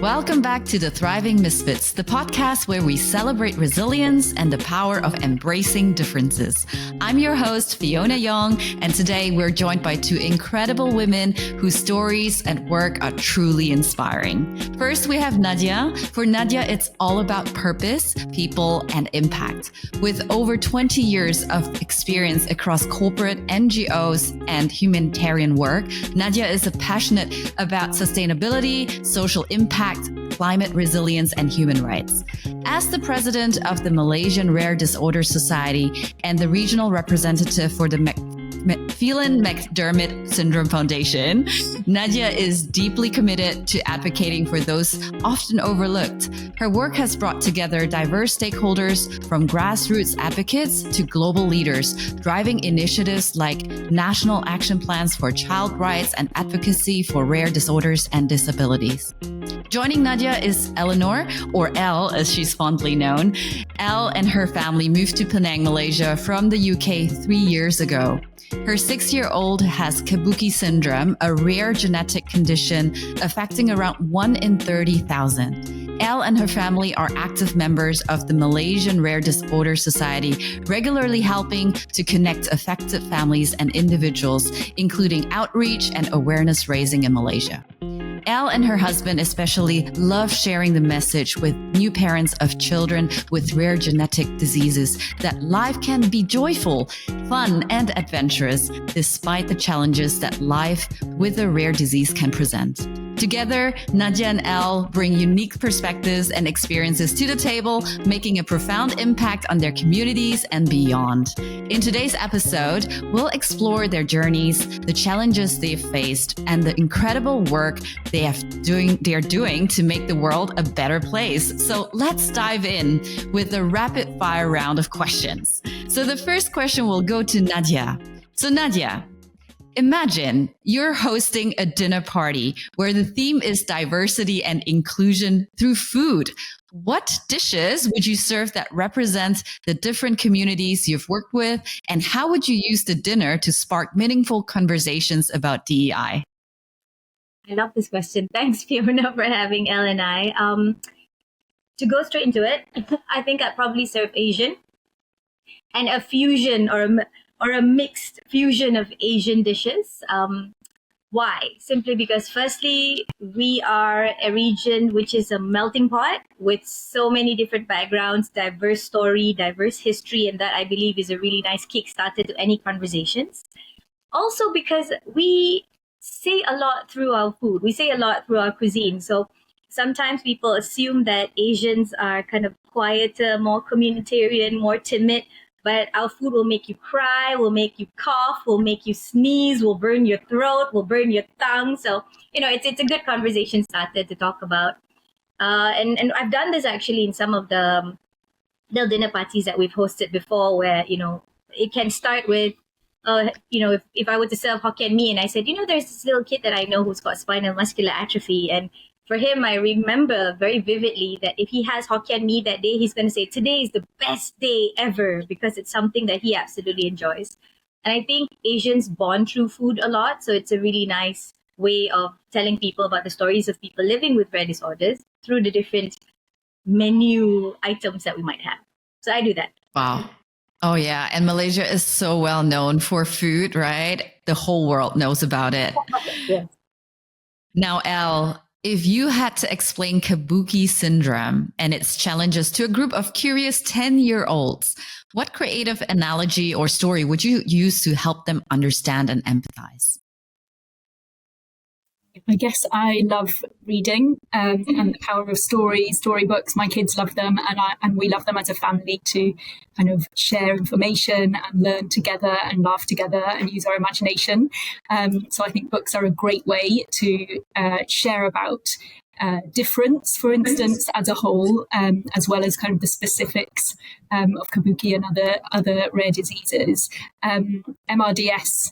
Welcome back to the Thriving Misfits, the podcast where we celebrate resilience and the power of embracing differences. I'm your host, Fiona Young, and today we're joined by two incredible women whose stories and work are truly inspiring. First, we have Nadiah. For Nadiah, it's all about purpose, people, and impact. With over 20 years of experience across corporate, NGOs, and humanitarian work, Nadiah is passionate about sustainability, social impact, climate resilience, and human rights. As the president of the Malaysian Rare Disorders Society and the regional representative for the Phelan-McDermid Syndrome Foundation, Nadiah is deeply committed to advocating for those often overlooked. Her work has brought together diverse stakeholders from grassroots advocates to global leaders, driving initiatives like national action plans for child rights and advocacy for rare disorders and disabilities. Joining Nadiah is Eleanor, or Elle as she's fondly known. Elle and her family moved to Penang, Malaysia from the UK 3 years ago. Her 6-year-old has Kabuki Syndrome, a rare genetic condition affecting around 1 in 30,000. Elle and her family are active members of the Malaysian Rare Disorders Society, regularly helping to connect affected families and individuals, including outreach and awareness raising in Malaysia. Elle and her husband especially love sharing the message with new parents of children with rare genetic diseases that life can be joyful, fun, and adventurous despite the challenges that life with a rare disease can present. Together, Nadiah and Elle bring unique perspectives and experiences to the table, making a profound impact on their communities and beyond. In today's episode, we'll explore their journeys, the challenges they've faced, and the incredible work they are doing to make the world a better place. So let's dive in with a rapid fire round of questions. So the first question will go to Nadiah. So Nadiah, imagine you're hosting a dinner party where the theme is diversity and inclusion through food. What dishes would you serve that represent the different communities you've worked with? And how would you use the dinner to spark meaningful conversations about DEI? I love this question. Thanks, Fiona, for having Elle and I. To go straight into it, I think I'd probably serve Asian and a fusion or a mixed fusion of Asian dishes. Why? Simply because firstly, we are a region which is a melting pot with so many different backgrounds, diverse story, diverse history, and that I believe is a really nice kickstarter to any conversations. Also because we say a lot through our food. We say a lot through our cuisine. So sometimes people assume that Asians are kind of quieter, more communitarian, more timid. But our food will make you cry, will make you cough, will make you sneeze, will burn your throat, will burn your tongue. So, it's a good conversation starter to talk about. And I've done this actually in some of the dinner parties that we've hosted before where, it can start with, if I were to serve Hokkien mee and I said, there's this little kid that I know who's got spinal muscular atrophy. And for him, I remember very vividly that if he has Hokkien mee that day, he's going to say, today is the best day ever because it's something that he absolutely enjoys. And I think Asians bond through food a lot. So it's a really nice way of telling people about the stories of people living with rare disorders through the different menu items that we might have. So I do that. Wow. Oh, yeah. And Malaysia is so well known for food, right? The whole world knows about it. Yes. Now, Elle, if you had to explain Kabuki Syndrome and its challenges to a group of curious 10-year-olds, what creative analogy or story would you use to help them understand and empathize? I guess I love reading and the power of storybooks. My kids love them, and we love them as a family to kind of share information and learn together and laugh together and use our imagination. So I think books are a great way to share about difference, for instance, as a whole, as well as kind of the specifics of Kabuki and other rare diseases. MRDS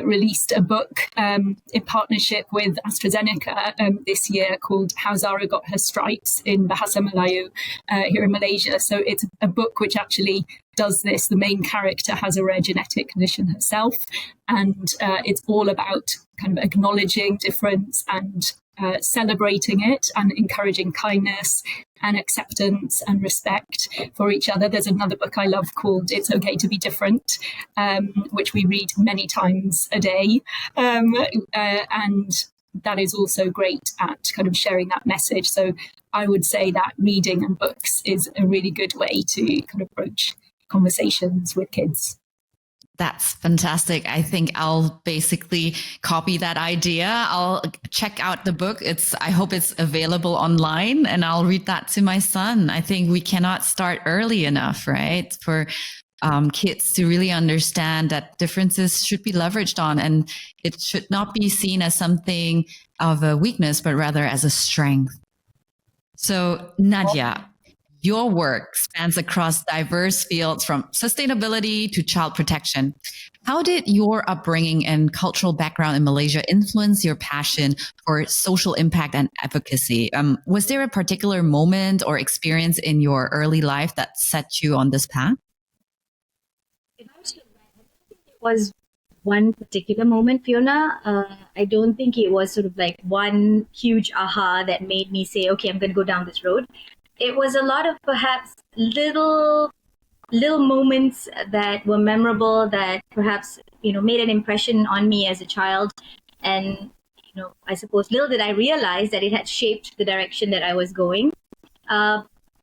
released a book in partnership with AstraZeneca this year called How Zara Got Her Stripes in Bahasa Melayu here in Malaysia. So it's a book which actually does this. The main character has a rare genetic condition herself, and it's all about kind of acknowledging difference and celebrating it and encouraging kindness and acceptance and respect for each other. There's another book I love called It's Okay to Be Different, which we read many times a day. And that is also great at kind of sharing that message. So I would say that reading and books is a really good way to kind of approach conversations with kids. That's fantastic. I think I'll basically copy that idea. I'll check out the book. I hope it's available online, and I'll read that to my son. I think we cannot start early enough, right? For kids to really understand that differences should be leveraged on, and it should not be seen as something of a weakness, but rather as a strength. So Nadiah, your work spans across diverse fields from sustainability to child protection. How did your upbringing and cultural background in Malaysia influence your passion for social impact and advocacy? Was there a particular moment or experience in your early life that set you on this path? It was one particular moment, Fiona. I don't think it was sort of like one huge aha that made me say, okay, I'm going to go down this road. It was a lot of perhaps little moments that were memorable, that perhaps, made an impression on me as a child. And, I suppose little did I realize that it had shaped the direction that I was going.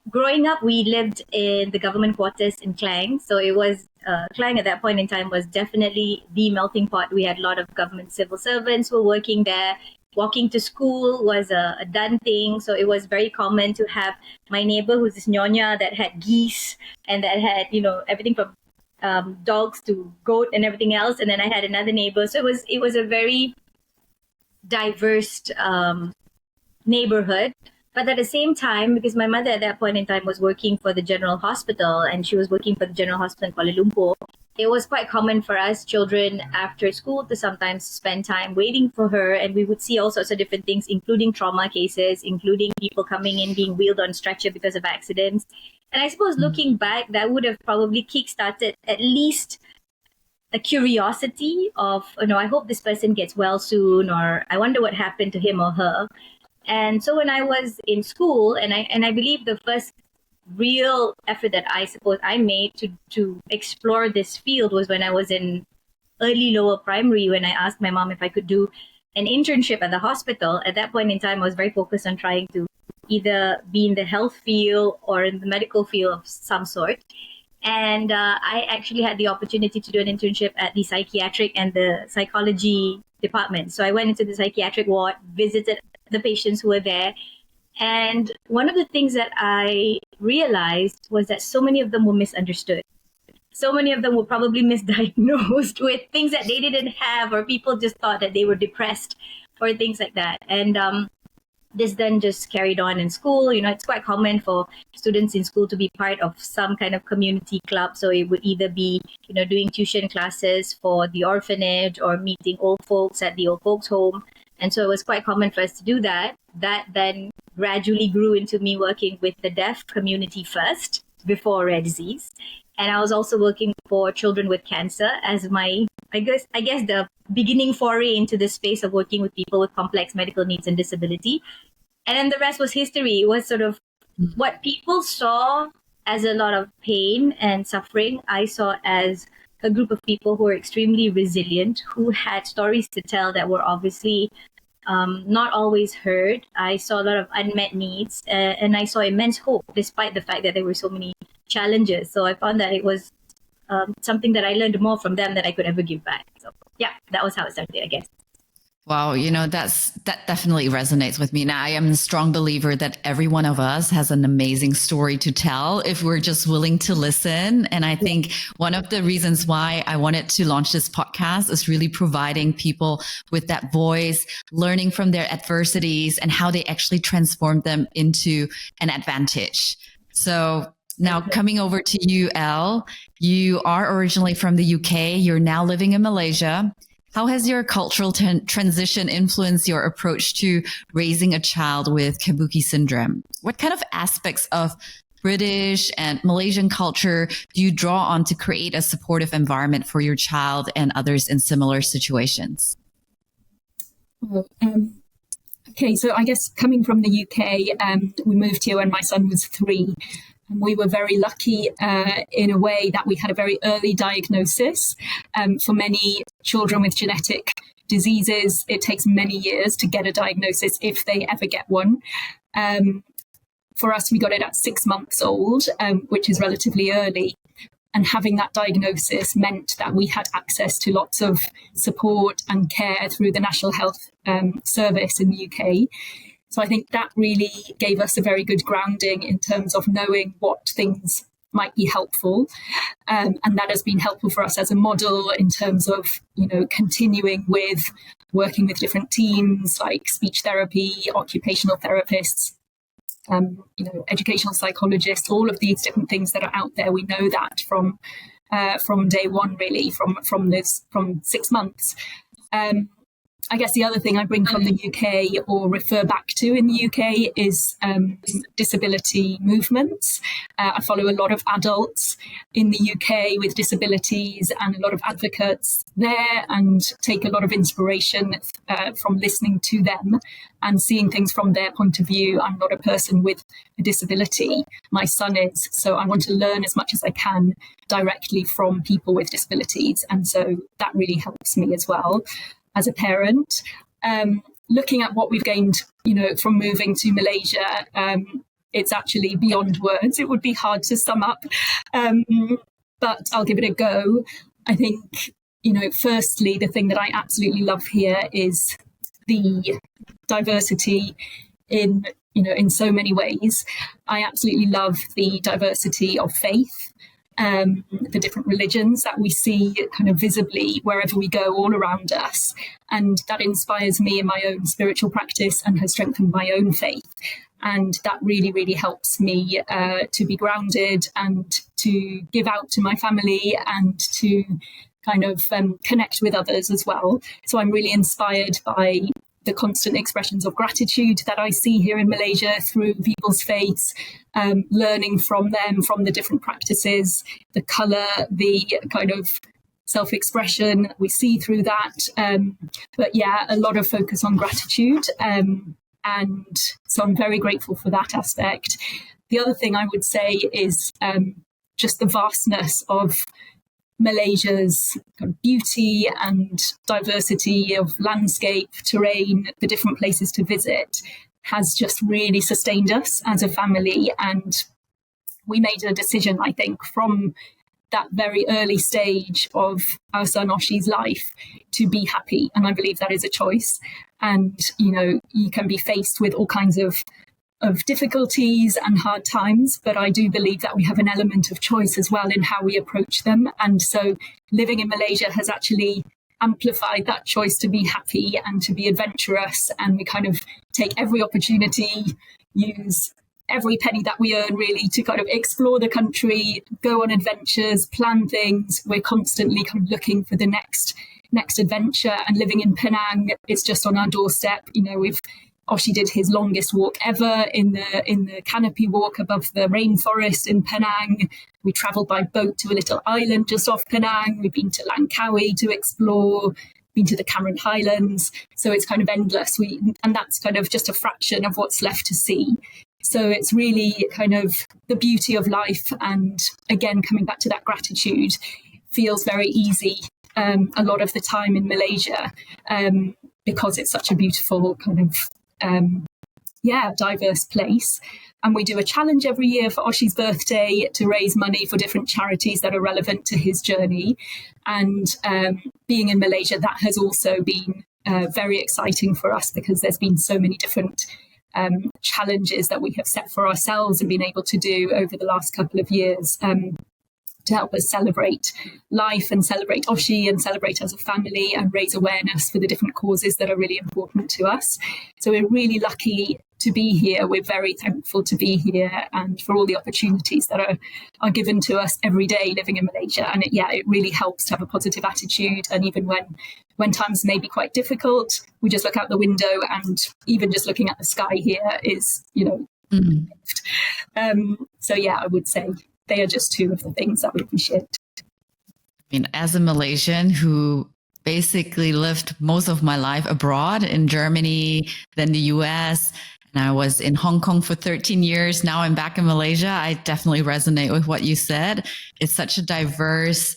Growing up, we lived in the government quarters in Klang. So it was, Klang at that point in time was definitely the melting pot. We had a lot of government civil servants who were working there. Walking to school was a done thing. So it was very common to have my neighbor, who's this nyonya that had geese and that had, everything from dogs to goat and everything else. And then I had another neighbor. So it was a very diverse neighborhood. But at the same time, because my mother at that point in time was working for the General Hospital, and she was working for the General Hospital in Kuala Lumpur, it was quite common for us children after school to sometimes spend time waiting for her. And we would see all sorts of different things, including trauma cases, including people coming in being wheeled on stretcher because of accidents. And I suppose looking back, that would have probably kickstarted at least a curiosity of, I hope this person gets well soon, or I wonder what happened to him or her. And so when I was in school, and I believe the first real effort that I suppose I made to explore this field was when I was in early lower primary, when I asked my mom if I could do an internship at the hospital. At that point in time, I was very focused on trying to either be in the health field or in the medical field of some sort. And I actually had the opportunity to do an internship at the psychiatric and the psychology department. So I went into the psychiatric ward, visited the patients who were there. And one of the things that I realized was that so many of them were misunderstood. So many of them were probably misdiagnosed with things that they didn't have, or people just thought that they were depressed or things like that. And this then just carried on in school. It's quite common for students in school to be part of some kind of community club. So it would either be, doing tuition classes for the orphanage or meeting old folks at the old folks home. And so it was quite common for us to do that. That then gradually grew into me working with the deaf community first, before rare disease. And I was also working for children with cancer as my, I guess the beginning foray into the space of working with people with complex medical needs and disability. And then the rest was history. It was sort of what people saw as a lot of pain and suffering, I saw as a group of people who were extremely resilient, who had stories to tell that were obviously not always heard. I saw a lot of unmet needs, and I saw immense hope despite the fact that there were so many challenges. So I found that it was something that I learned more from them than I could ever give back. So yeah, that was how it started, I guess. Wow, that definitely resonates with me. Now, I am a strong believer that every one of us has an amazing story to tell if we're just willing to listen. And I think one of the reasons why I wanted to launch this podcast is really providing people with that voice, learning from their adversities and how they actually transform them into an advantage. So now coming over to you, Elle, you are originally from the UK. You're now living in Malaysia. How has your cultural transition influenced your approach to raising a child with Kabuki syndrome? What kind of aspects of British and Malaysian culture do you draw on to create a supportive environment for your child and others in similar situations? Well, okay, so I guess coming from the UK, we moved here when my son was 3. And we were very lucky in a way that we had a very early diagnosis. For many children with genetic diseases, it takes many years to get a diagnosis if they ever get one. For us, we got it at 6 months old, which is relatively early. And having that diagnosis meant that we had access to lots of support and care through the National Health Service in the UK. So I think that really gave us a very good grounding in terms of knowing what things might be helpful. And that has been helpful for us as a model in terms of, continuing with working with different teams like speech therapy, occupational therapists, educational psychologists, all of these different things that are out there. We know that from day one, really, from 6 months. I guess the other thing I bring from the UK or refer back to in the UK is disability movements. I follow a lot of adults in the UK with disabilities and a lot of advocates there, and take a lot of inspiration from listening to them and seeing things from their point of view. I'm not a person with a disability. My son is. So I want to learn as much as I can directly from people with disabilities. And so that really helps me as well as a parent. Looking at what we've gained, from moving to Malaysia, it's actually beyond words. It would be hard to sum up, but I'll give it a go. I think, firstly, the thing that I absolutely love here is the diversity in so many ways. I absolutely love the diversity of faith. The different religions that we see kind of visibly wherever we go all around us. And that inspires me in my own spiritual practice and has strengthened my own faith. And that really, really helps me to be grounded and to give out to my family and to kind of connect with others as well. So I'm really inspired by the constant expressions of gratitude that I see here in Malaysia through people's faiths, learning from them, from the different practices, the colour, the kind of self-expression we see through that. But yeah, a lot of focus on gratitude. And so I'm very grateful for that aspect. The other thing I would say is just the vastness of Malaysia's kind of beauty and diversity of landscape, terrain, the different places to visit has just really sustained us as a family. And we made a decision, I think, from that very early stage of our son Oshi's life to be happy. And I believe that is a choice. And, you can be faced with all kinds of difficulties and hard times, but I do believe that we have an element of choice as well in how we approach them. And so living in Malaysia has actually amplified that choice to be happy and to be adventurous. And we kind of take every opportunity, use every penny that we earn really to kind of explore the country, go on adventures, plan things. We're constantly kind of looking for the next adventure, and living in Penang, it's just on our doorstep. Oshi did his longest walk ever in the canopy walk above the rainforest in Penang. We travelled by boat to a little island just off Penang. We've been to Langkawi to explore, been to the Cameron Highlands. So it's kind of endless. And that's kind of just a fraction of what's left to see. So it's really kind of the beauty of life. And again, coming back to that gratitude, feels very easy a lot of the time in Malaysia because it's such a beautiful kind of diverse place. And we do a challenge every year for Oshi's birthday to raise money for different charities that are relevant to his journey. And being in Malaysia, that has also been very exciting for us because there's been so many different challenges that we have set for ourselves and been able to do over the last couple of years to help us celebrate life and celebrate Oshi and celebrate as a family and raise awareness for the different causes that are really important to us. So we're really lucky to be here. We're very thankful to be here and for all the opportunities that are given to us every day living in Malaysia. And it really helps to have a positive attitude. And even when times may be quite difficult, we just look out the window, and even just looking at the sky here is, Mm. So yeah, I would say they are just two of the things that we appreciate. I mean, as a Malaysian who basically lived most of my life abroad in Germany, then the US, and I was in Hong Kong for 13 years. Now I'm back in Malaysia. I definitely resonate with what you said. It's such a diverse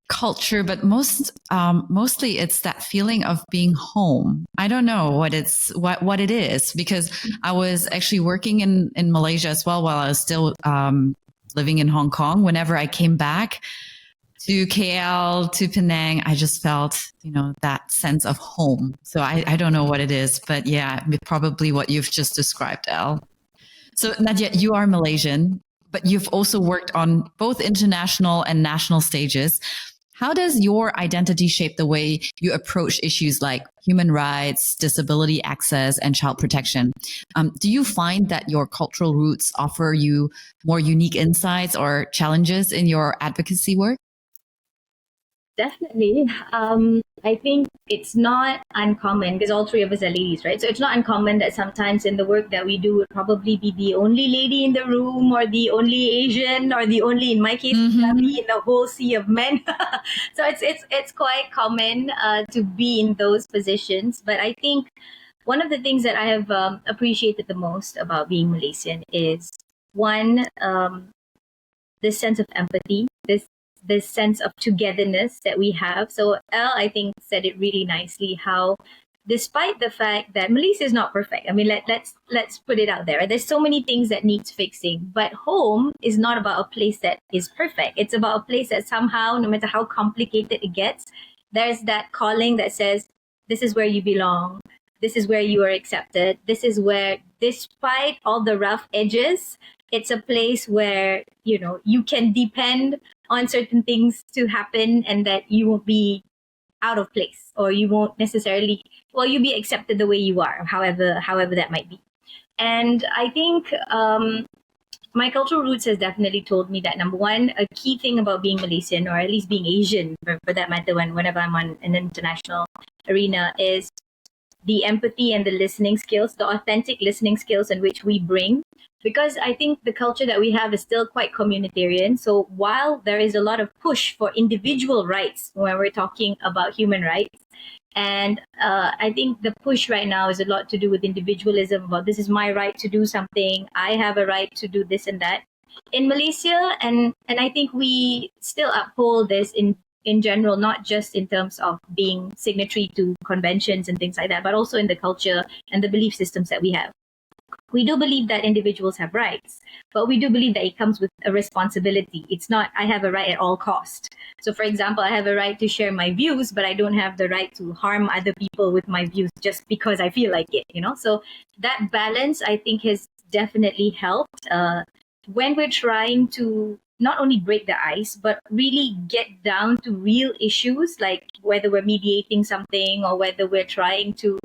culture, but mostly it's that feeling of being home. I don't know what it is, because I was actually working in Malaysia as well while I was still living in Hong Kong. Whenever I came back to KL, to Penang, I just felt, that sense of home. So I don't know what it is, but yeah, probably what you've just described, Elle. So Nadiah, you are Malaysian, but you've also worked on both international and national stages. How does your identity shape the way you approach issues like human rights, disability access, and child protection? Do you find that your cultural roots offer you more unique insights or challenges in your advocacy work? Definitely. I think it's not uncommon because all three of us are ladies, right? So it's not uncommon that sometimes in the work that we do would probably be the only lady in the room, or the only Asian, or the only, in my case, in the whole sea of men. So it's quite common to be in those positions. But I think one of the things that I have appreciated the most about being Malaysian is, one, this sense of empathy, this sense of togetherness that we have. So Elle, I think, said it really nicely, how despite the fact that Malaysia is not perfect, I mean, let's put it out there. There's so many things that needs fixing, but home is not about a place that is perfect. It's about a place that somehow, no matter how complicated it gets, there's that calling that says, this is where you belong. This is where you are accepted. This is where, despite all the rough edges, it's a place where, you can depend on certain things to happen, and that you won't be out of place, or you won't necessarily, you'll be accepted the way you are, however that might be. And I think my cultural roots has definitely told me that, number one, a key thing about being Malaysian, or at least being Asian for that matter, whenever I'm on an international arena, is the empathy and the listening skills, the authentic listening skills in which we bring. Because I think the culture that we have is still quite communitarian. So while there is a lot of push for individual rights when we're talking about human rights, and I think the push right now is a lot to do with individualism, about this is my right to do something, I have a right to do this and that. In Malaysia, and I think we still uphold this in general, not just in terms of being signatory to conventions and things like that, but also in the culture and the belief systems that we have. We do believe that individuals have rights, but we do believe that it comes with a responsibility. It's not, I have a right at all cost. So for example, I have a right to share my views, but I don't have the right to harm other people with my views just because I feel like it, So that balance, I think, has definitely helped when we're trying to not only break the ice, but really get down to real issues, like whether we're mediating something, or whether we're trying to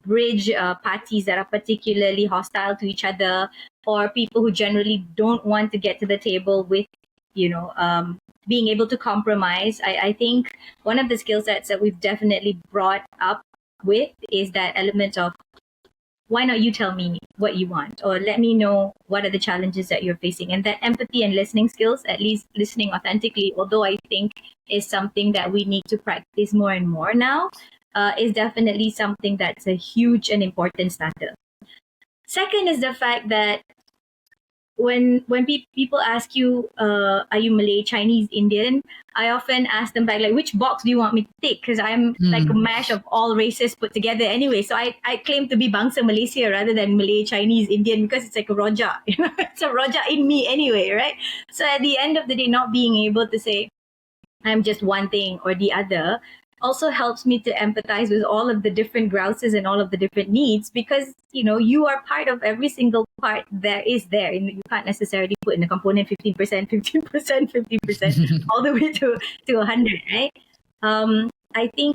bridge parties that are particularly hostile to each other, or people who generally don't want to get to the table with, being able to compromise. I think one of the skill sets that we've definitely brought up with is that element of, why not you tell me what you want, or let me know what are the challenges that you're facing. And that empathy and listening skills, at least listening authentically, although I think is something that we need to practice more and more now, is definitely something that's a huge and important starter. Second is the fact that when people ask you, are you Malay, Chinese, Indian, I often ask them back, like, which box do you want me to take? Because I'm like a mash of all races put together anyway. So I claim to be Bangsa Malaysia rather than Malay, Chinese, Indian, because it's like a Roja. It's a Roja in me anyway, right? So at the end of the day, not being able to say, I'm just one thing or the other, also helps me to empathize with all of the different grouses and all of the different needs, because you are part of every single part there is there. You can't necessarily put in a component 15%, 15%, 50%, all the way to 100, right? I think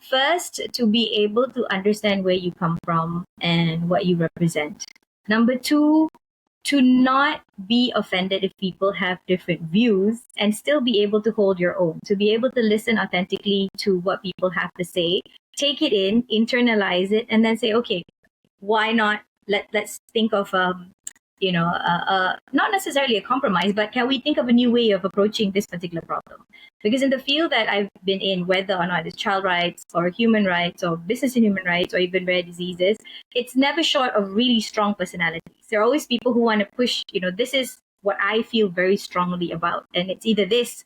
first, to be able to understand where you come from and what you represent. Number two, to not be offended if people have different views, and still be able to hold your own, to be able to listen authentically to what people have to say, take it in, internalize it, and then say, okay, why not let's think of not necessarily a compromise, but can we think of a new way of approaching this particular problem? Because in the field that I've been in, whether or not it's child rights or human rights or business and human rights or even rare diseases, it's never short of really strong personalities. There are always people who want to push, this is what I feel very strongly about. And it's either this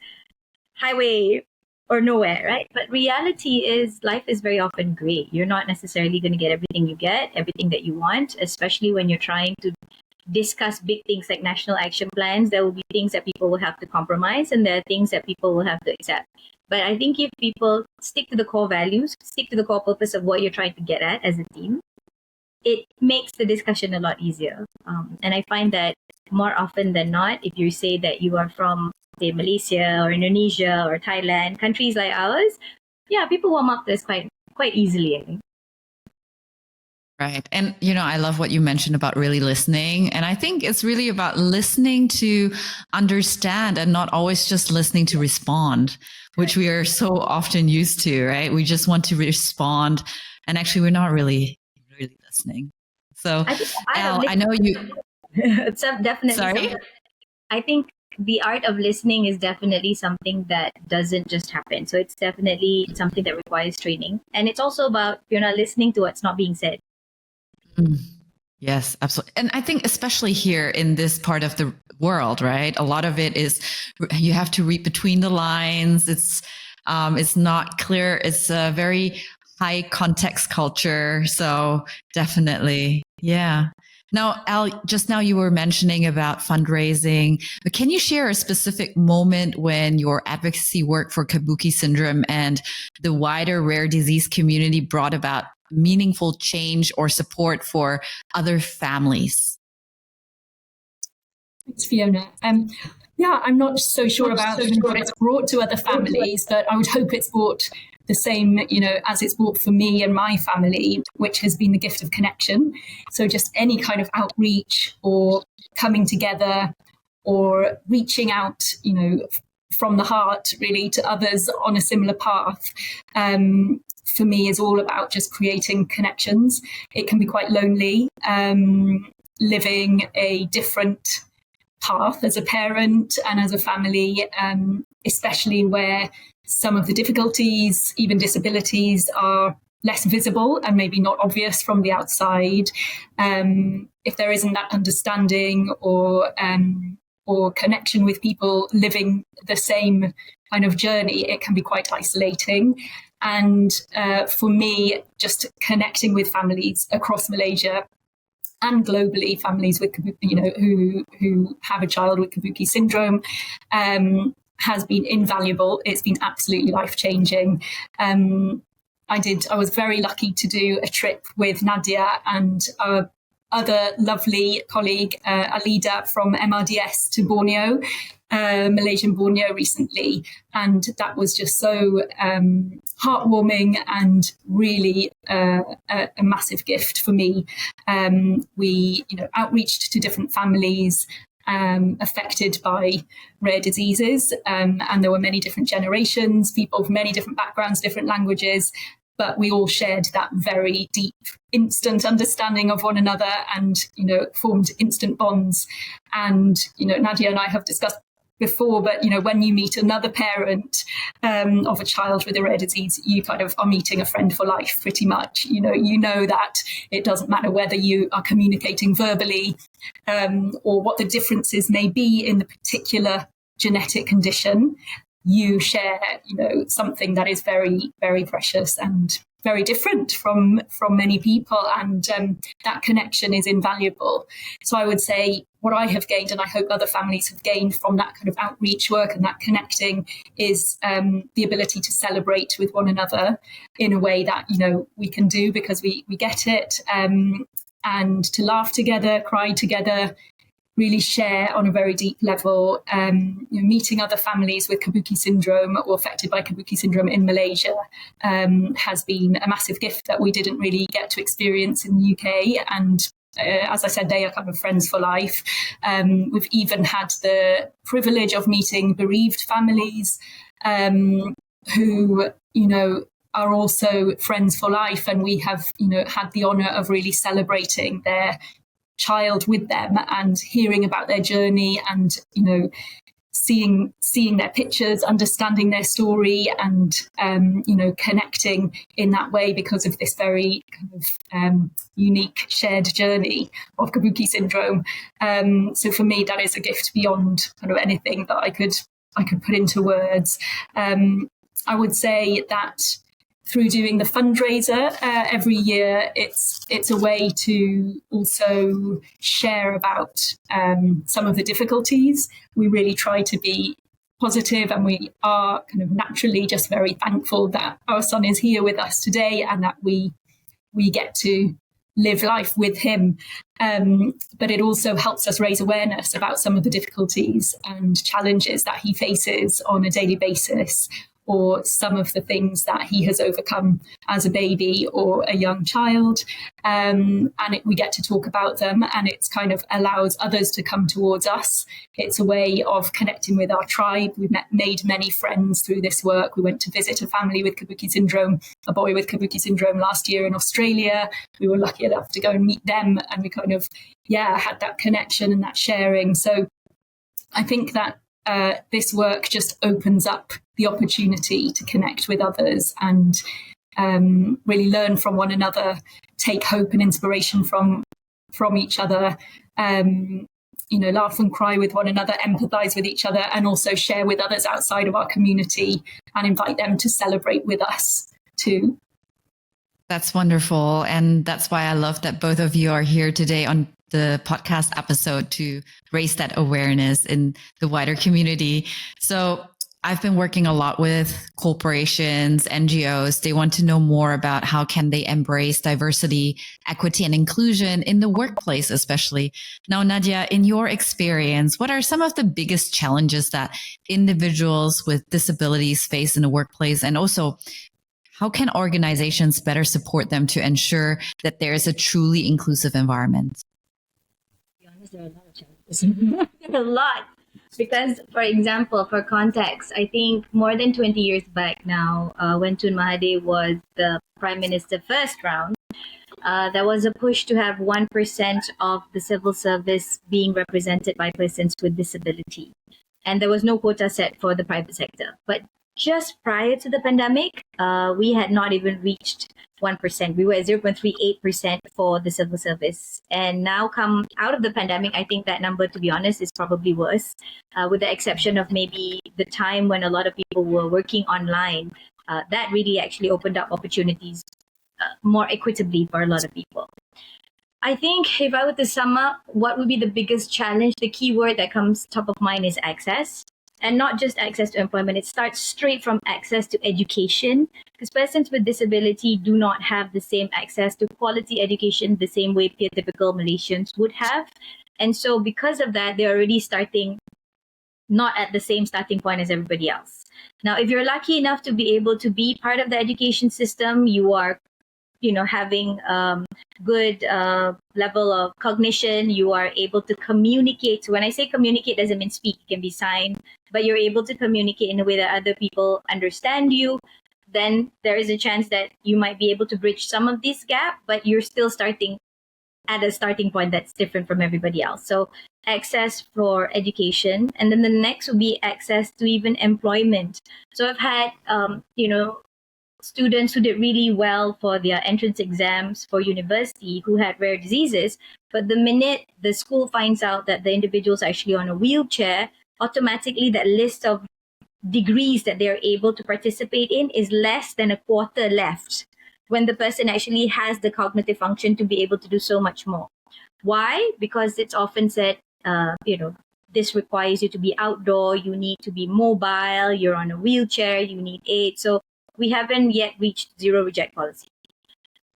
highway or nowhere, right? But reality is life is very often gray. You're not necessarily going to get everything you get, everything that you want, especially when you're trying to discuss big things like national action plans. There will be things that people will have to compromise, and there are things that people will have to accept. But I think if people stick to the core values, stick to the core purpose of what you're trying to get at as a team, it makes the discussion a lot easier. And I find that more often than not, if you say that you are from, say, Malaysia or Indonesia or Thailand, countries like ours, people warm up to this quite easily, I think. Right. And, I love what you mentioned about really listening. And I think it's really about listening to understand and not always just listening to respond, which we are so often used to, right? We just want to respond. And actually, we're not really listening. So, Al, I know you. It's definitely. Sorry? I think the art of listening is definitely something that doesn't just happen. So it's definitely something that requires training. And it's also about, listening to what's not being said. Yes, absolutely. And I think especially here in this part of the world, right? A lot of it is you have to read between the lines. It's not clear. It's a very high context culture. So definitely. Yeah. Now, Al, just now you were mentioning about fundraising. But can you share a specific moment when your advocacy work for Kabuki Syndrome and the wider rare disease community brought about meaningful change or support for other families? Thanks, Fiona. I'm not so sure about what it's brought to other families, but I would hope it's brought the same, as it's brought for me and my family, which has been the gift of connection. So just any kind of outreach or coming together or reaching out, from the heart really to others on a similar path, for me is all about just creating connections. It can be quite lonely, living a different path as a parent and as a family, especially where some of the difficulties, even disabilities, are less visible and maybe not obvious from the outside. If there isn't that understanding or connection with people living the same kind of journey, it can be quite isolating. And for me, just connecting with families across Malaysia and globally, families with who have a child with Kabuki syndrome, has been invaluable. It's been absolutely life-changing. I was very lucky to do a trip with Nadiah and our other lovely colleague, Alida from MRDS to Borneo, Malaysian Borneo recently. And that was just so heartwarming and really a massive gift for me. We, outreached to different families affected by rare diseases. And there were many different generations, people from many different backgrounds, different languages, but we all shared that very deep, instant understanding of one another and, formed instant bonds. And, Nadiah and I have discussed before, but, when you meet another parent of a child with a rare disease, you kind of are meeting a friend for life, pretty much. You know that it doesn't matter whether you are communicating verbally or what the differences may be in the particular genetic condition. You share, something that is very, very precious and very different from many people, and that connection is invaluable. So I would say what I have gained, and I hope other families have gained from that kind of outreach work and that connecting, is the ability to celebrate with one another in a way that, we can do because we get it, and to laugh together, cry together, really share on a very deep level. Meeting other families with Kabuki syndrome or affected by Kabuki syndrome in Malaysia has been a massive gift that we didn't really get to experience in the UK. And as I said, they are kind of friends for life. We've even had the privilege of meeting bereaved families who, are also friends for life, and we have, had the honour of really celebrating their child with them and hearing about their journey and, seeing their pictures, understanding their story, and connecting in that way because of this very kind of unique shared journey of Kabuki syndrome. So for me, that is a gift beyond kind of anything that I could put into words. I would say that through doing the fundraiser every year, it's a way to also share about some of the difficulties. We really try to be positive, and we are kind of naturally just very thankful that our son is here with us today and that we get to live life with him. But it also helps us raise awareness about some of the difficulties and challenges that he faces on a daily basis, or some of the things that he has overcome as a baby or a young child. We get to talk about them, and it's kind of allows others to come towards us. It's a way of connecting with our tribe. We've made many friends through this work. We went to visit a family with Kabuki syndrome, a boy with Kabuki syndrome last year in Australia. We were lucky enough to go and meet them, and we kind of, had that connection and that sharing. So I think that this work just opens up the opportunity to connect with others and really learn from one another, take hope and inspiration from each other, laugh and cry with one another, empathize with each other, and also share with others outside of our community and invite them to celebrate with us too. That's wonderful. And that's why I love that both of you are here today on the podcast episode to raise that awareness in the wider community. So I've been working a lot with corporations, NGOs. They want to know more about how can they embrace diversity, equity, and inclusion in the workplace, especially. Now, Nadiah, in your experience, what are some of the biggest challenges that individuals with disabilities face in the workplace? And also, how can organizations better support them to ensure that there is a truly inclusive environment? To be honest, there are a lot of challenges. There are a lot. Because, for example, for context, I think more than 20 years back now, when Tun Mahathir was the Prime Minister first round, there was a push to have 1% of the civil service being represented by persons with disability. And there was no quota set for the private sector. But just prior to the pandemic, we had not even reached 1%. We were at 0.38% for the civil service. And now come out of the pandemic, I think that number, to be honest, is probably worse, with the exception of maybe the time when a lot of people were working online. That really actually opened up opportunities more equitably for a lot of people. I think if I were to sum up, what would be the biggest challenge, the key word that comes top of mind is access. And not just access to employment, it starts straight from access to education, because persons with disability do not have the same access to quality education the same way typical Malaysians would have. And so because of that, they're already starting not at the same starting point as everybody else. Now, if you're lucky enough to be able to be part of the education system, you are having good level of cognition, you are able to communicate. So when I say communicate, doesn't mean speak, it can be sign, but you're able to communicate in a way that other people understand you, then there is a chance that you might be able to bridge some of this gap, but you're still starting at a starting point that's different from everybody else. So access for education. And then the next would be access to even employment. So I've had, students who did really well for their entrance exams for university who had rare diseases, but the minute the school finds out that the individual's actually on a wheelchair, automatically that list of degrees that they're able to participate in is less than a quarter left, when the person actually has the cognitive function to be able to do so much more. Why? Because it's often said, this requires you to be outdoor, you need to be mobile, you're on a wheelchair, you need aid. So we haven't yet reached zero reject policy.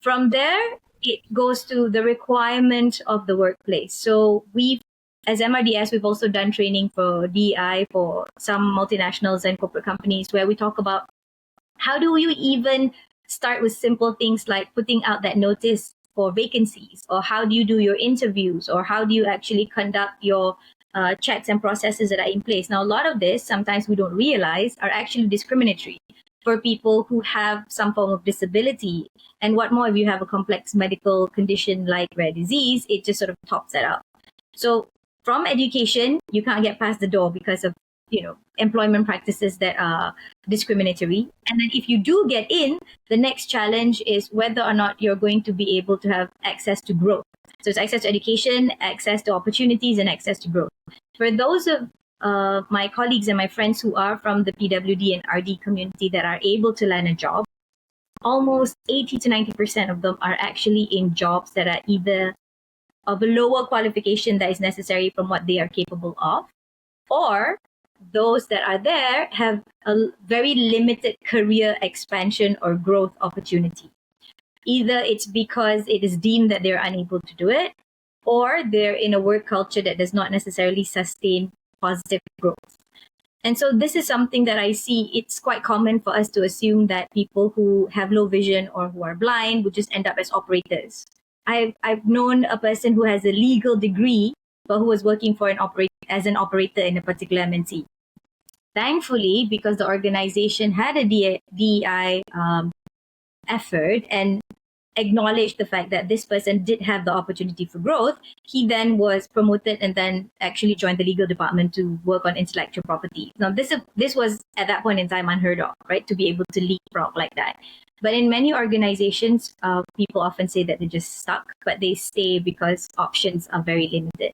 From there, it goes to the requirement of the workplace. So as MRDS, we've also done training for DEI for some multinationals and corporate companies where we talk about how do you even start with simple things like putting out that notice for vacancies, or how do you do your interviews, or how do you actually conduct your checks and processes that are in place. Now, a lot of this, sometimes we don't realize, are actually discriminatory. for people who have some form of disability. And what more, if you have a complex medical condition like rare disease, it just sort of tops that up. So from education, you can't get past the door because of, employment practices that are discriminatory. And then if you do get in, the next challenge is whether or not you're going to be able to have access to growth. So it's access to education, access to opportunities, and access to growth. For those of my colleagues and my friends who are from the PWD and RD community that are able to land a job, almost 80 to 90% of them are actually in jobs that are either of a lower qualification that is necessary from what they are capable of, or those that are there have a very limited career expansion or growth opportunity. Either it's because it is deemed that they're unable to do it, or they're in a work culture that does not necessarily sustain positive growth. And so this is something that I see. It's quite common for us to assume that people who have low vision or who are blind would just end up as operators. I've known a person who has a legal degree, but who was working for as an operator in a particular MNC. Thankfully, because the organization had a DEI effort and acknowledged the fact that this person did have the opportunity for growth, he then was promoted and then actually joined the legal department to work on intellectual property. Now, this was at that point in time unheard of, right? To be able to leapfrog like that. But in many organizations, people often say that they're just stuck, but they stay because options are very limited.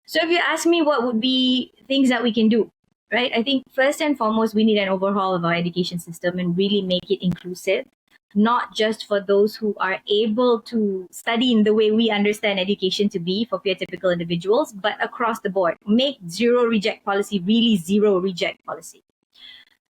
So if you ask me what would be things that we can do, right? I think first and foremost, we need an overhaul of our education system and really make it inclusive, not just for those who are able to study in the way we understand education to be for peer-typical individuals, but across the board. Make zero reject policy really zero reject policy.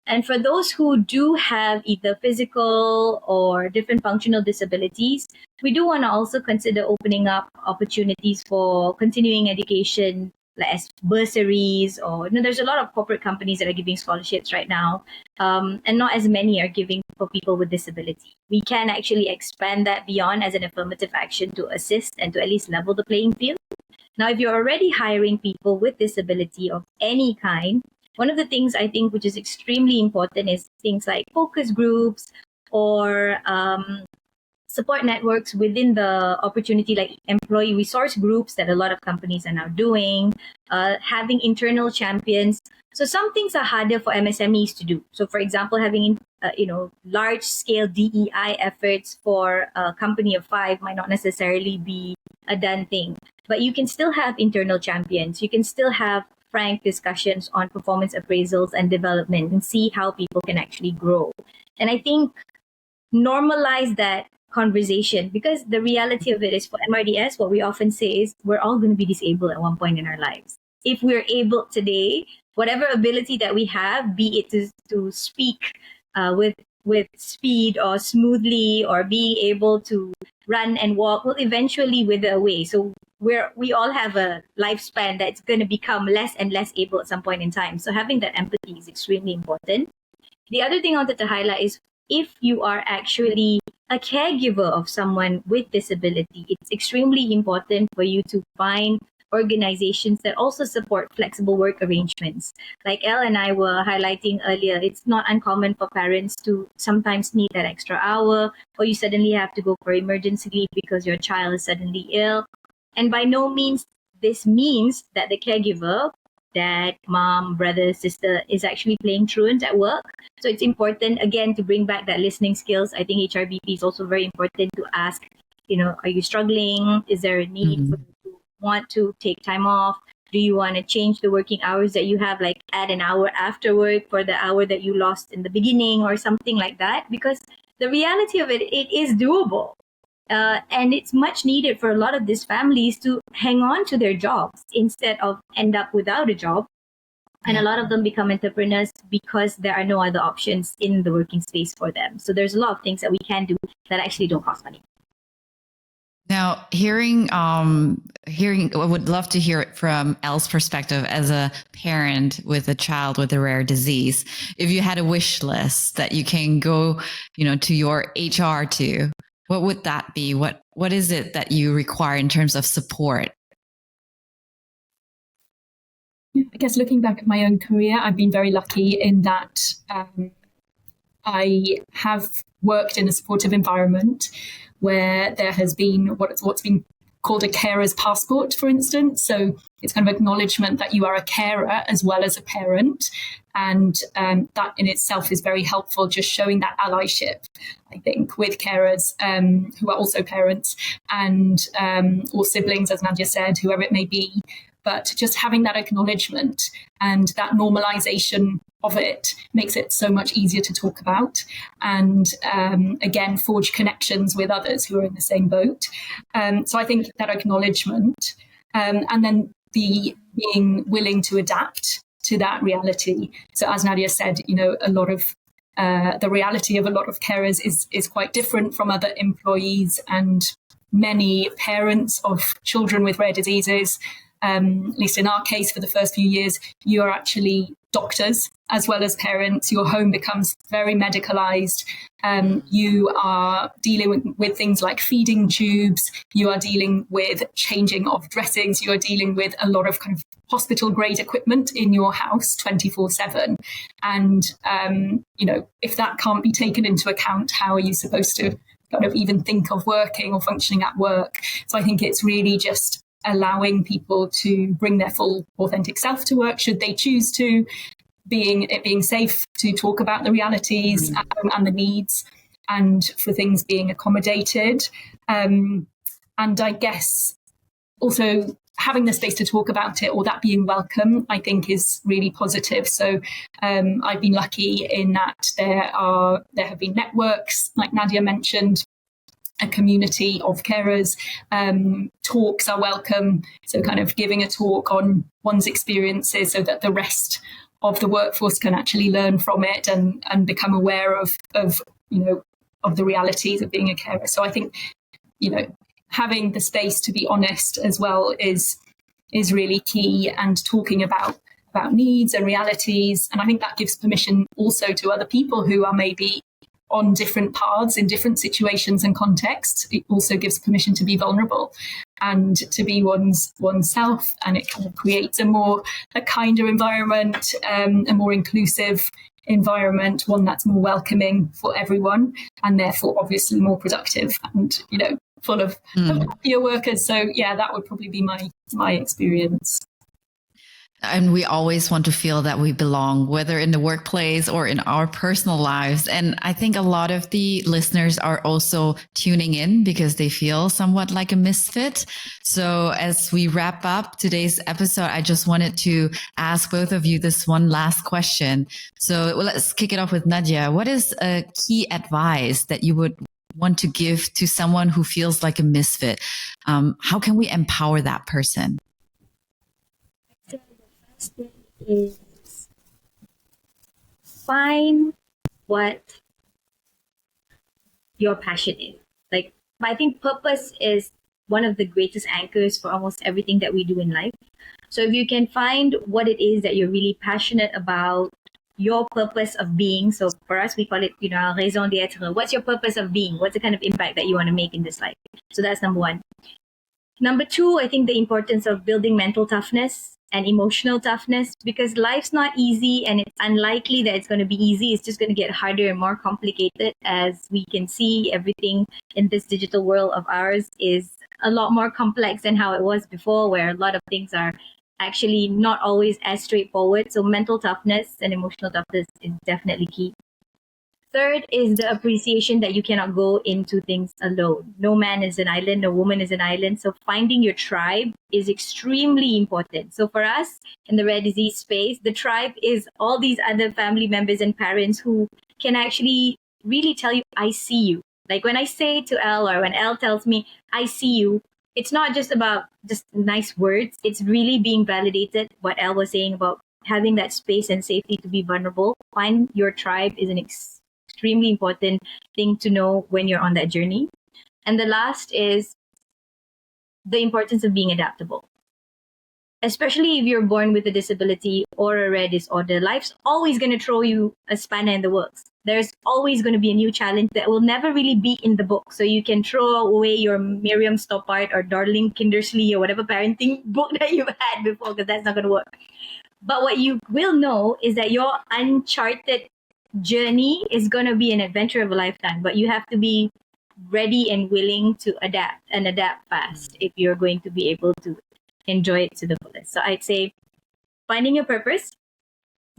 And for those who do have either physical or different functional disabilities, we do want to also consider opening up opportunities for continuing education, like as bursaries, or there's a lot of corporate companies that are giving scholarships right now, and not as many are giving for people with disability. We can actually expand that beyond as an affirmative action to assist and to at least level the playing field. Now, if you're already hiring people with disability of any kind, one of the things I think which is extremely important is things like focus groups or support networks within the opportunity, like employee resource groups that a lot of companies are now doing, having internal champions. So some things are harder for MSMEs to do. So for example, having large scale DEI efforts for a company of 5 might not necessarily be a done thing. But you can still have internal champions. You can still have frank discussions on performance appraisals and development and see how people can actually grow. And I think normalize that conversation, because the reality of it is for MRDS, what we often say is we're all going to be disabled at one point in our lives. If we're able today, whatever ability that we have, be it to speak with speed or smoothly, or being able to run and walk, will eventually wither away. So we all have a lifespan that's going to become less and less able at some point in time. So having that empathy is extremely important. The other thing I wanted to highlight is if you are actually a caregiver of someone with disability, it's extremely important for you to find organizations that also support flexible work arrangements. Like Elle and I were highlighting earlier, it's not uncommon for parents to sometimes need that extra hour, or you suddenly have to go for emergency leave because your child is suddenly ill. And by no means this means that the caregiver, dad, mom, brother, sister, is actually playing truant at work. So it's important, again, to bring back that listening skills. I think HRBP is also very important to ask, are you struggling? Is there a need for you to want to take time off? Do you want to change the working hours that you have, like add an hour after work for the hour that you lost in the beginning or something like that? Because the reality of it is doable. And it's much needed for a lot of these families to hang on to their jobs instead of end up without a job. And a lot of them become entrepreneurs because there are no other options in the working space for them. So there's a lot of things that we can do that actually don't cost money. Now, hearing, I would love to hear it from Elle's perspective as a parent with a child with a rare disease. If you had a wish list that you can go, to your HR to, what would that be? What is it that you require in terms of support? I guess looking back at my own career, I've been very lucky in that I have worked in a supportive environment where there has been what's been called a carer's passport, for instance. So it's kind of acknowledgement that you are a carer as well as a parent. And that in itself is very helpful, just showing that allyship, I think, with carers who are also parents and or siblings, as Nadiah said, whoever it may be. But just having that acknowledgement and that normalization of it makes it so much easier to talk about and, again, forge connections with others who are in the same boat. So I think that acknowledgement and then being willing to adapt to that reality. So as Nadiah said, a lot of the reality of a lot of carers is quite different from other employees, and many parents of children with rare diseases, at least in our case, for the first few years, you are actually doctors as well as parents. Your home becomes very medicalized. You are dealing with things like feeding tubes. You are dealing with changing of dressings. You are dealing with a lot of kind of hospital grade equipment in your house 24/7. And, if that can't be taken into account, how are you supposed to kind of even think of working or functioning at work? So I think it's really just allowing people to bring their full authentic self to work should they choose to, being safe to talk about the realities and the needs, and for things being accommodated. And I guess also having the space to talk about it, or that being welcome, I think is really positive. So I've been lucky in that there have been networks, like Nadiah mentioned, a community of carers. Talks are welcome. So kind of giving a talk on one's experiences so that the rest of the workforce can actually learn from it and become aware of the realities of being a carer. So I think, having the space to be honest as well is really key, and talking about needs and realities. And I think that gives permission also to other people who are maybe on different paths in different situations and contexts. It also gives permission to be vulnerable and to be oneself, and it kind of creates a kinder environment, a more inclusive environment, one that's more welcoming for everyone, and therefore obviously more productive and full of happier workers. So yeah, that would probably be my experience. And we always want to feel that we belong, whether in the workplace or in our personal lives. And I think a lot of the listeners are also tuning in because they feel somewhat like a misfit. So as we wrap up today's episode, I just wanted to ask both of you this one last question. So let's kick it off with Nadiah. What is a key advice that you would want to give to someone who feels like a misfit? How can we empower that person? Is find what your passion is. Like, I think purpose is one of the greatest anchors for almost everything that we do in life. So if you can find what it is that you're really passionate about, your purpose of being. So for us, we call it, raison d'être. What's your purpose of being? What's the kind of impact that you want to make in this life? So that's number one. Number two, I think the importance of building mental toughness and emotional toughness, because life's not easy, and it's unlikely that it's going to be easy. It's just going to get harder and more complicated. As we can see, everything in this digital world of ours is a lot more complex than how it was before, where a lot of things are actually not always as straightforward. So mental toughness and emotional toughness is definitely key. Third is the appreciation that you cannot go into things alone. No man is an island, no woman is an island. So finding your tribe is extremely important. So for us in the rare disease space, the tribe is all these other family members and parents who can actually really tell you, I see you. Like when I say to Elle, or when Elle tells me, I see you, it's not just about just nice words. It's really being validated. What Elle was saying about having that space and safety to be vulnerable. Find your tribe is an extremely important thing to know when you're on that journey. And the last is the importance of being adaptable. Especially if you're born with a disability or a rare disorder, life's always going to throw you a spanner in the works. There's always going to be a new challenge that will never really be in the book. So you can throw away your Miriam Stoppard or Darling Kindersley or whatever parenting book that you've had before, because that's not going to work. But what you will know is that your uncharted journey is going to be an adventure of a lifetime, but you have to be ready and willing to adapt fast if you're going to be able to enjoy it to the fullest. So I'd say finding your purpose,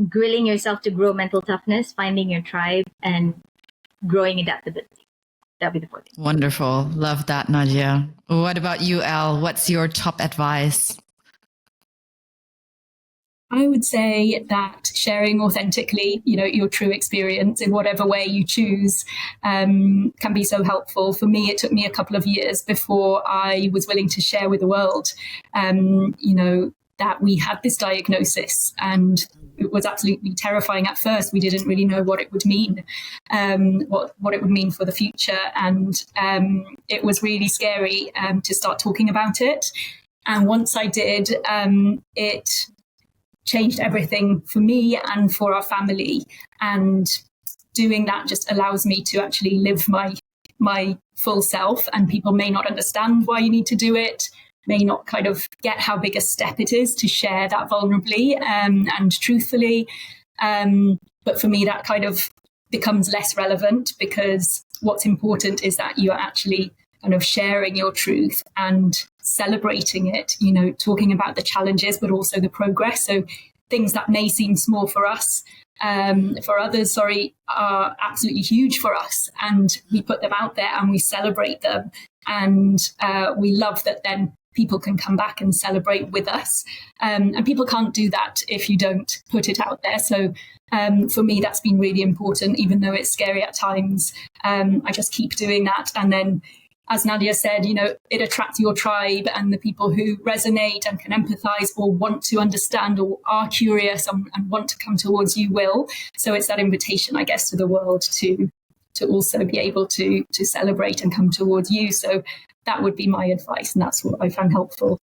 grilling yourself to grow mental toughness, finding your tribe, and growing adaptability. That'll be the fourth thing. Wonderful. Love that, Nadiah. What about you, Elle? What's your top advice? I would say that sharing authentically, your true experience in whatever way you choose, can be so helpful. For me, it took me a couple of years before I was willing to share with the world, that we had this diagnosis, and it was absolutely terrifying at first. We didn't really know what it would mean, what it would mean for the future. And it was really scary to start talking about it. And once I did, it changed everything for me and for our family. And doing that just allows me to actually live my full self. And people may not understand why you need to do it, may not kind of get how big a step it is to share that vulnerably and truthfully. But for me, that kind of becomes less relevant, because what's important is that you are actually kind of sharing your truth and celebrating it, talking about the challenges, but also the progress. So things that may seem small for us, for others, are absolutely huge for us. And we put them out there and we celebrate them. And we love that then people can come back and celebrate with us. And people can't do that if you don't put it out there. So for me, that's been really important, even though it's scary at times. I just keep doing that. And then, as Nadiah said, it attracts your tribe, and the people who resonate and can empathize or want to understand or are curious and want to come towards you will. So it's that invitation, I guess, to the world to also be able to celebrate and come towards you. So that would be my advice, and that's what I found helpful.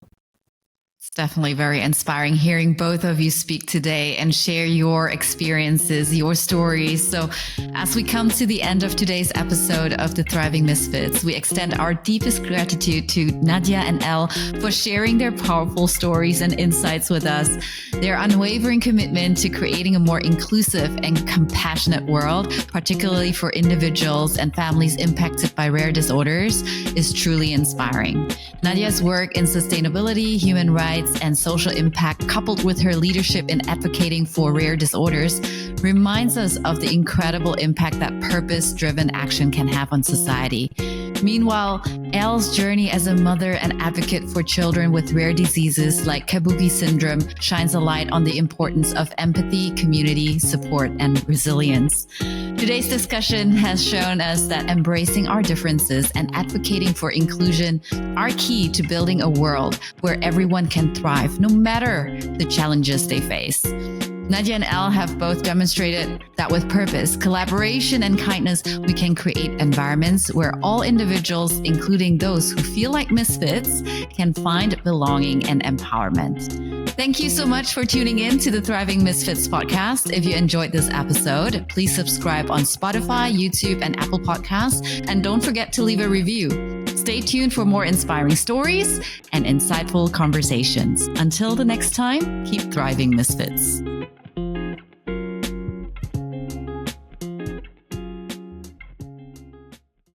It's definitely very inspiring hearing both of you speak today and share your experiences, your stories. So as we come to the end of today's episode of the Thriving Misfits, we extend our deepest gratitude to Nadiah and Elle for sharing their powerful stories and insights with us. Their unwavering commitment to creating a more inclusive and compassionate world, particularly for individuals and families impacted by rare disorders, is truly inspiring. Nadiah's work in sustainability, human rights, and social impact, coupled with her leadership in advocating for rare disorders, reminds us of the incredible impact that purpose-driven action can have on society. Meanwhile, Elle's journey as a mother and advocate for children with rare diseases like Kabuki Syndrome shines a light on the importance of empathy, community support, and resilience. Today's discussion has shown us that embracing our differences and advocating for inclusion are key to building a world where everyone can thrive, no matter the challenges they face. Nadiah and Elle have both demonstrated that with purpose, collaboration, and kindness, we can create environments where all individuals, including those who feel like misfits, can find belonging and empowerment. Thank you so much for tuning in to the Thriving Misfits podcast. If you enjoyed this episode, please subscribe on Spotify, YouTube, and Apple Podcasts. And don't forget to leave a review. Stay tuned for more inspiring stories and insightful conversations. Until the next time, keep thriving, Misfits.